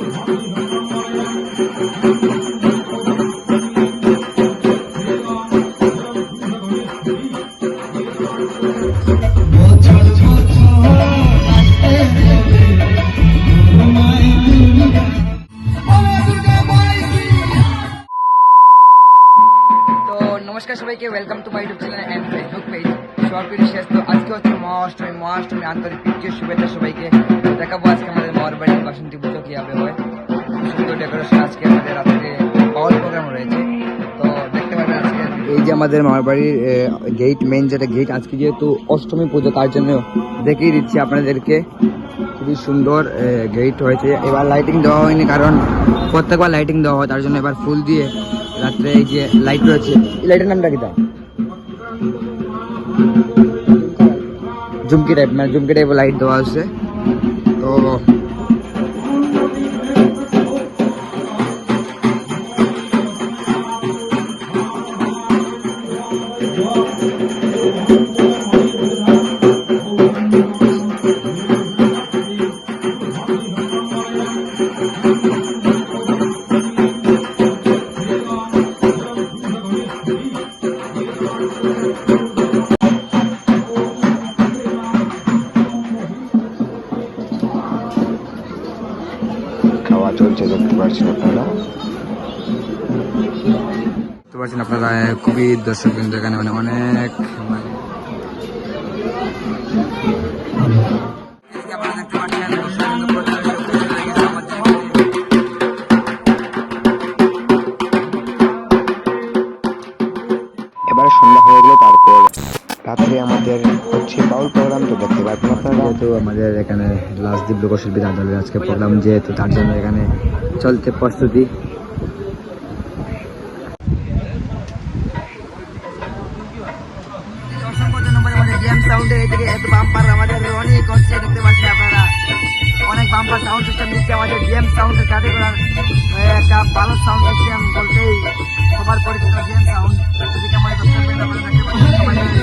নমস্কার সবাইকে, welcome to my YouTube channel and Facebook page শর্টপিডি শেষ। তো আজকে হচ্ছে মহাষ্টমী আন্তরিক প্রীতি শুভেচ্ছা সবাইকে। দেখাবো আজকে আমাদের মামার বাড়ির বাসন্তী পুজো কীভাবে হয়। খুব সুন্দর ডেকোরেশন, আজকে আমাদের রাত্রে পাওয়ার প্রোগ্রাম রয়েছে। তো দেখতে পাবেন আজকে এই যে আমাদের মামার বাড়ির গেট, মেইন যেটা গেট, আজকে যেহেতু অষ্টমী পুজো তার জন্য দেখিয়ে দিচ্ছি আপনাদেরকে। খুবই সুন্দর গেট হয়েছে। এবার লাইটিং দেওয়া হয়নি, কারণ প্রত্যেকবার লাইটিং দেওয়া হয়, তার জন্য এবার ফুল দিয়ে রাত্রে এই যে লাইট রয়েছে, এই লাইটের নামটা কিটা? ঝুমকি টাইপ, মানে ঝুমকি টাইপ লাইট দেওয়া আছে। তো খাওয়া চলছে, দেখতে পাচ্ছেন আপনারা খুবই দর্শক কিন্তু এখানে মানে অনেক এবারে সন্ধ্যা হয়ে গেলে তারপর রাত্রে আমাদের হচ্ছে বাউল প্রোগ্রাম। তো দেখতে পাবেন আপনারা, যেহেতু আমাদের এখানে লাস্টদ্বীপ লোকশিল্পী দলের আজকে প্রোগ্রাম, যেহেতু তার জন্য এখানে চলতে প্রস্তুতি। আমাদের অনেক হচ্ছে, দেখতে পাচ্ছেন আপনারা অনেক বাম্পার সাউন্ড সিস্টেম দিচ্ছে আমাদের ডিএম সাউন্ডের কাজে করার একটা ভালো সাউন্ড সিস্টেম বলতেই সবার পরিচিত ডিএম সাউন্ড। এদিকে আমাদের দেখতে পাচ্ছেন